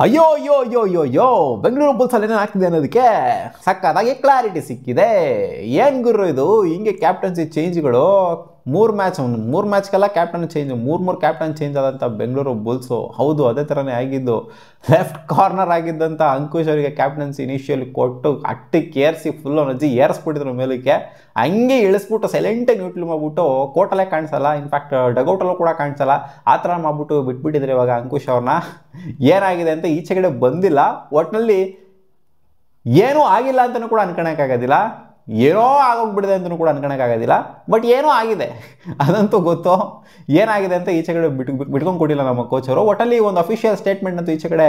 ಅಯ್ಯೋ ಅಯ್ಯೋ ಅಯ್ಯೋ ಅಯ್ಯೋ ಅಯ್ಯೋ ಬೆಂಗಳೂರು ಬುಲ್ಸಲ್ಲಿ ಏನೇನು ಆಗ್ತಿದೆ ಅನ್ನೋದಕ್ಕೆ ಸಕ್ಕತ್ತಾಗಿ ಕ್ಲಾರಿಟಿ ಸಿಕ್ಕಿದೆ. ಏನು ಗುರು ಇದು ಹಿಂಗೆ ಕ್ಯಾಪ್ಟನ್ಸಿ ಚೇಂಜ್ಗಳು ಮೂರು ಮ್ಯಾಚ್ಗೆಲ್ಲ ಕ್ಯಾಪ್ಟನ್ ಚೇಂಜ್ ಮೂರು ಕ್ಯಾಪ್ಟನ್ ಚೇಂಜ್ ಆದಂಥ ಬೆಂಗಳೂರು ಬುಲ್ಸು. ಹೌದು, ಅದೇ ಥರನೇ ಆಗಿದ್ದು. ಲೆಫ್ಟ್ ಕಾರ್ನರ್ ಆಗಿದ್ದಂಥ ಅಂಕುಶ್ ಅವರಿಗೆ ಕ್ಯಾಪ್ಟನ್ಸಿ ಇನಿಷಿಯಲಿ ಕೊಟ್ಟು ಅಟ್ಟಕ್ಕೆ ಏರಿಸಿ ಫುಲ್ ನಜ್ಜಿ ಏರಿಸ್ಬಿಟ್ಟಿದ್ರು ಮೇಲಕ್ಕೆ. ಹಂಗೆ ಇಳಿಸ್ಬಿಟ್ಟು ಸೈಲೆಂಟಾಗಿ ನ್ಯೂಟ್ಲ್ ಮಾಡಿಬಿಟ್ಟು ಕೋಟಲ್ಲೇ ಕಾಣಿಸಲ್ಲ, ಇನ್ಫ್ಯಾಕ್ಟ್ ಡಗೌಟಲ್ಲೂ ಕೂಡ ಕಾಣಿಸಲ್ಲ. ಆ ಥರ ಮಾಡಿಬಿಟ್ಟು ಬಿಟ್ಬಿಟ್ಟಿದ್ರೆ ಇವಾಗ ಅಂಕುಶ್ ಅವ್ರನ್ನ. ಏನಾಗಿದೆ ಅಂತ ಈಚೆ ಕಡೆ ಬಂದಿಲ್ಲ, ಒಟ್ಟಿನಲ್ಲಿ ಏನೂ ಆಗಿಲ್ಲ ಅಂತಲೂ ಕೂಡ ಅನ್ಕೊಳಕ್ಕಾಗೋದಿಲ್ಲ, ಏನೋ ಆಗೋಗ್ಬಿಡಿದೆ ಅಂತಲೂ ಕೂಡ ಅನ್ಕೊಳಕ್ಕಾಗೋದಿಲ್ಲ. ಬಟ್ ಏನೋ ಆಗಿದೆ ಅದಂತೂ ಗೊತ್ತು. ಏನಾಗಿದೆ ಅಂತ ಈಚೆ ಕಡೆ ಬಿಟ್ಕೊಂಡು ಕೊಟ್ಟಿಲ್ಲ ನಮ್ಮ ಕೋಚ್ ಅವರು. ಒಟ್ಟಲ್ಲಿ ಒಂದು ಅಫಿಷಿಯಲ್ ಸ್ಟೇಟ್ಮೆಂಟ್ ಅಂತೂ ಈಚೆ ಕಡೆ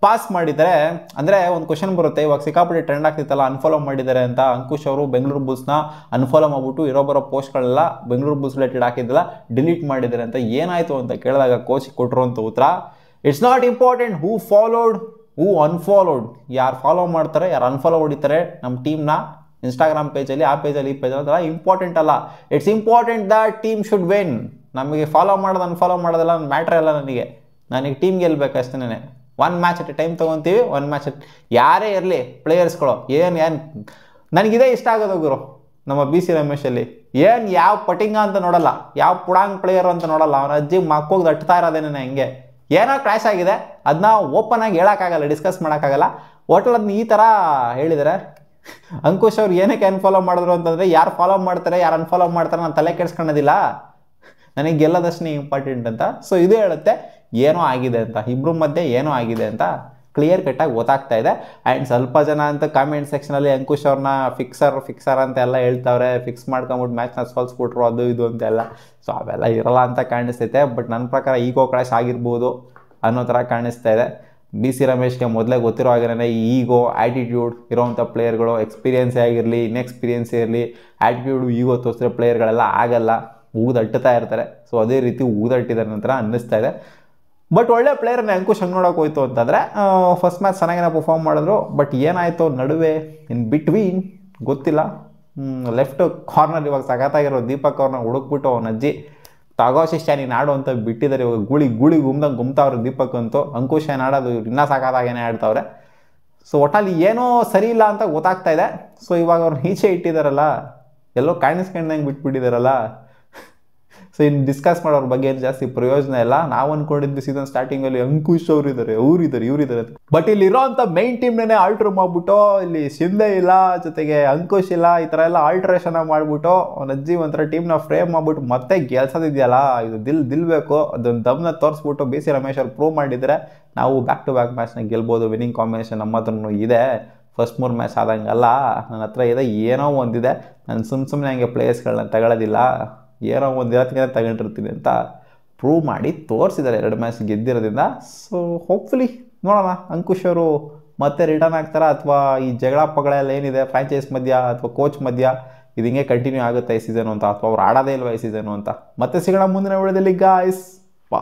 ಪಾಸ್ ಮಾಡಿದ್ದಾರೆ. ಅಂದರೆ ಒಂದು ಕ್ವಶನ್ ಬರುತ್ತೆ, ಇವಾಗ ಸಿಕ್ಕಾಪಟ್ಟೆ ಟ್ರೆಂಡ್ ಆಗ್ತಿತ್ತಲ್ಲ ಅನ್ಫಾಲೋ ಮಾಡಿದ್ದಾರೆ ಅಂತ. ಅಂಕುಶ್ ಅವರು ಬೆಂಗಳೂರು ಬುಲ್ಸ್ನ ಅನ್ಫಾಲೋ ಮಾಡ್ಬಿಟ್ಟು ಇರೋ ಪೋಸ್ಟ್ಗಳೆಲ್ಲ ಬೆಂಗಳೂರು ಬುಲ್ಸ್ ರಿಲೇಟೆಡ್ ಹಾಕಿದ್ದೆಲ್ಲ ಡಿಲೀಟ್ ಮಾಡಿದ್ದಾರೆ ಅಂತ. ಏನಾಯಿತು ಅಂತ ಕೇಳಿದಾಗ ಕೋಚ್ ಕೊಟ್ಟಿರುವಂಥ ಉತ್ತರ, it's not important who followed who unfollowed. ಯಾರು ಫಾಲೋ ಮಾಡ್ತಾರೆ ಯಾರು ಅನ್ಫಾಲೋ ಹೊಡಿತಾರೆ ನಮ್ಮ ಟೀಮ್ನ ಇನ್ಸ್ಟಾಗ್ರಾಮ್ ಪೇಜಲ್ಲಿ, ಆ ಪೇಜಲ್ಲಿ, ಈ ಪೇಜಲ್ಲಿ, ಅದೆಲ್ಲ ಇಂಪಾರ್ಟೆಂಟ್ ಅಲ್ಲ. It's important that team should win. ನಮಗೆ ಫಾಲೋ ಮಾಡೋದು ಅನ್ಫಾಲೋ ಮಾಡೋದೆಲ್ಲ ಮ್ಯಾಟ್ರ್ ಇಲ್ಲ ನನಗೆ ಟೀಮ್ ಗೆಲ್ಬೇಕು ಅಷ್ಟೇ. One match at a time ತೊಗೊತೀವಿ, ಒನ್ ಮ್ಯಾಚ್ ಯಾರೇ ಇರಲಿ ಪ್ಲೇಯರ್ಸ್ಗಳು. ಏನು ನನಗಿದೇ ಇಷ್ಟ ಆಗೋದು ಗುರು ನಮ್ಮ BC ರಮೇಶಲ್ಲಿ. ಯಾವ ಪಟಿಂಗ ಅಂತ ನೋಡಲ್ಲ, ಯಾವ ಪುಡಾಂಗ್ ಪ್ಲೇಯರು ಅಂತ ನೋಡಲ್ಲ. ಅವನ ಅಜ್ಜಿ ಮಕ್ಕೋಗಿ ದಟ್ತಾ ಇರೋದೇನೆ ಹೆಂಗೆ. ಏನೋ ಕ್ರ್ಯಾಶ್ ಆಗಿದೆ, ಅದನ್ನ ಓಪನ್ ಆಗಿ ಹೇಳೋಕ್ಕಾಗಲ್ಲ, ಡಿಸ್ಕಸ್ ಮಾಡೋಕ್ಕಾಗಲ್ಲ. ಒಟ್ಟಲ್ಲಿ ಅದನ್ನ ಈ ಥರ ಹೇಳಿದರೆ ಅಂಕುಶ್ ಅವ್ರು ಏನಕ್ಕೆ ಅನ್ಫಾಲೋ ಮಾಡಿದ್ರು ಅಂತಂದರೆ, ಯಾರು ಫಾಲೋ ಮಾಡ್ತಾರೆ ಯಾರು ಅನ್ಫಾಲೋ ಮಾಡ್ತಾರೆ ನಾನು ತಲೆ ಕೆಡಿಸ್ಕೊಳ್ಳೋದಿಲ್ಲ, ನನಗೆ ಗೆಲ್ಲೋದಷ್ಟೇ ಇಂಪಾರ್ಟೆಂಟ್ ಅಂತ. ಸೊ ಇದು ಹೇಳುತ್ತೆ ಏನೋ ಆಗಿದೆ ಅಂತ, ಇಬ್ಬರ ಮಧ್ಯೆ ಏನೋ ಆಗಿದೆ ಅಂತ ಕ್ಲಿಯರ್ ಕಟ್ಟಾಗಿ ಗೊತ್ತಾಗ್ತಾ ಇದೆ. ಆ್ಯಂಡ್ ಸ್ವಲ್ಪ ಜನ ಅಂತ ಕಾಮೆಂಟ್ ಸೆಕ್ಷನಲ್ಲಿ ಅಂಕುಶ್ ಅವ್ರನ್ನ ಫಿಕ್ಸರ್ ಅಂತ ಎಲ್ಲ ಹೇಳ್ತಾವ್ರೆ, ಫಿಕ್ಸ್ ಮಾಡ್ಕೊಂಬಿಟ್ಟು ಮ್ಯಾಚ್ನ ಸೋಲ್ಸ್ಬಿಟ್ರು ಅದು ಇದು ಅಂತೆಲ್ಲ. ಸೊ ಅವೆಲ್ಲ ಇರಲ್ಲ ಅಂತ ಕಾಣಿಸ್ತೈತೆ. ಬಟ್ ನನ್ನ ಪ್ರಕಾರ ಈಗೋ ಕ್ರಾಶ್ ಆಗಿರ್ಬೋದು ಅನ್ನೋ ಥರ ಕಾಣಿಸ್ತಾ ಇದೆ. BC ರಮೇಶ್ಗೆ ಮೊದಲೇ ಗೊತ್ತಿರೋ ಹಾಗೇ ಈಗೋ ಆ್ಯಟಿಟ್ಯೂಡ್ ಇರೋವಂಥ ಪ್ಲೇಯರ್ಗಳು, ಎಕ್ಸ್ಪೀರಿಯೆನ್ಸೇ ಆಗಿರಲಿ ಇನ್ಎಕ್ಸ್ಪೀರಿಯೆನ್ಸೇ ಇರಲಿ, ಆ್ಯಟಿಟ್ಯೂಡು ಈಗೋ ತೋರಿಸಿದ್ರೆ ಪ್ಲೇಯರ್ಗಳೆಲ್ಲ ಆಗಲ್ಲ, ಊದಟ್ಟುತ್ತಾ ಇರ್ತಾರೆ. ಸೊ ಅದೇ ರೀತಿ ಊದಟ್ಟಿದ್ದಾರೆ ನಂತರ ಅನ್ನಿಸ್ತಾ ಇದೆ. ಬಟ್ ಒಳ್ಳೆ ಪ್ಲೇಯರ್ನ ಅಂಕುಶ್ ಹಂಗೆ ನೋಡೋಕೆ ಹೋಯ್ತು ಅಂತಂದರೆ, ಫಸ್ಟ್ ಮ್ಯಾಚ್ ಚೆನ್ನಾಗೇನೋ ಪರ್ಫಾರ್ಮ್ ಮಾಡಿದ್ರು. ಬಟ್ ಏನಾಯಿತು ನಡುವೆ ಇನ್ ಬಿಟ್ವೀನ್ ಗೊತ್ತಿಲ್ಲ. ಲೆಫ್ಟ್ ಕಾರ್ನರ್ ಇವಾಗ ಸಖತ್ತಾಗಿರೋ ದೀಪಕ್ ಅವ್ರನ್ನ ಹುಡುಕ್ಬಿಟ್ಟು ಅವನ ಅಜ್ಜಿ ತಗೋ ಶಿಷ್ಯ ನೀನು ಆಡು ಅಂತ ಬಿಟ್ಟಿದ್ದಾರೆ. ಇವಾಗ ಗುಳಿ ಗುಮ್ತಾವ್ರೆ ದೀಪಕ್ ಅಂತೂ. ಅಂಕುಶ್ ಏನು ಆಡೋದು ಇನ್ನೂ ಸಾಕಾದಾಗೇನೆ ಆಡ್ತಾವ್ರೆ. ಸೊ ಒಟ್ಟಲ್ಲಿ ಏನೋ ಸರಿ ಇಲ್ಲ ಅಂತ ಗೊತ್ತಾಗ್ತಾ ಇದೆ. ಸೊ ಇವಾಗ ಅವ್ರನ್ನ ಈಚೆ ಇಟ್ಟಿದ್ದಾರಲ್ಲ, ಎಲ್ಲೋ ಕಾಣಿಸ್ಕೊಂಡಂಗೆ ಬಿಟ್ಬಿಟ್ಟಿದ್ದಾರಲ್ಲ. ಸೊ ಇನ್ನು ಡಿಸ್ಕಸ್ ಮಾಡೋರ ಬಗ್ಗೆ ಏನು ಜಾಸ್ತಿ ಪ್ರಯೋಜನ ಇಲ್ಲ. ನಾವು ಅಂದ್ಕೊಂಡಿದ್ದು ಸೀಸನ್ ಸ್ಟಾರ್ಟಿಂಗಲ್ಲಿ ಅಂಕುಶ್ ಇವರಿದ್ದಾರೆ ಅಂತ. ಬಟ್ ಇಲ್ಲಿ ಇರೋಂಥ ಮೈನ್ ಟೀಮ್ನೇ ಆಲ್ಟ್ರ್ ಮಾಡಿಬಿಟ್ಟು, ಇಲ್ಲಿ ಶಿಂದೆ ಇಲ್ಲ, ಜೊತೆಗೆ ಅಂಕುಶ್ ಇಲ್ಲ, ಈ ಥರ ಎಲ್ಲ ಆಲ್ಟ್ರೇಷನ್ ಮಾಡಿಬಿಟ್ಟು ಅವನ ಅಜ್ಜಿ ಒಂಥರ ಟೀಮ್ನ ಫ್ರೇಮ್ ಮಾಡಿಬಿಟ್ಟು ಮತ್ತೆ ಗೆಲ್ಸೋದಿದೆಯಲ್ಲ, ಇದು ದಿಲ್ಬೇಕು. ಅದೊಂದು ದಮ್ನ ತೋರಿಸ್ಬಿಟ್ಟು BC ರಮೇಶ್ ಅವ್ರು ಪ್ರೂವ್ ಮಾಡಿದರೆ ನಾವು ಬ್ಯಾಕ್ ಟು ಬ್ಯಾಕ್ ಮ್ಯಾಚ್ನ ಗೆಲ್ಬೋದು. ವಿನ್ನಿಂಗ್ ಕಾಂಬಿನೇಷನ್ ನಮ್ಮ ಹತ್ರನೂ ಇದೆ. ಫಸ್ಟ್ 3 ಮ್ಯಾಚ್ ಆದಂಗಲ್ಲ, ನನ್ನ ಹತ್ರ ಇದೆ, ಏನೋ ಒಂದಿದೆ. ನಾನು ಸುಮ್ಮನೆ ಹಂಗೆ ಪ್ಲೇಯರ್ಸ್ಗಳನ್ನ ತಗೊಳ್ಳೋದಿಲ್ಲ, ಏನೋ ಒಂದು ಇರತ್ತಿಗೆ ತಗೊಂಡಿರ್ತೀನಿ ಅಂತ ಪ್ರೂವ್ ಮಾಡಿ ತೋರಿಸಿದ್ದಾರೆ 2 ಮ್ಯಾಚ್ ಗೆದ್ದಿರೋದ್ರಿಂದ. ಸೊ ಹೋಪ್ಫುಲಿ ನೋಡೋಣ ಅಂಕುಶ್ ಅವರು ಮತ್ತೆ ರಿಟರ್ನ್ ಆಗ್ತಾರಾ, ಅಥವಾ ಈ ಜಗಳ ಏನಿದೆ ಫ್ರಾಂಚೈಸ್ ಮಧ್ಯ ಅಥವಾ ಕೋಚ್ ಮಧ್ಯ ಇದು ಹಿಂಗೆ ಕಂಟಿನ್ಯೂ ಆಗುತ್ತೆ ಈ ಸೀಸನು ಅಂತ, ಅಥವಾ ಅವ್ರು ಆಡೋದೇ ಇಲ್ವಾ ಈ ಸೀಸನು ಅಂತ. ಮತ್ತೆ ಸಿಗೋಣ ಮುಂದಿನ ವಿಡಿಯೋದಲ್ಲಿ ಗಾಯ್ಸ್. ಬಾ.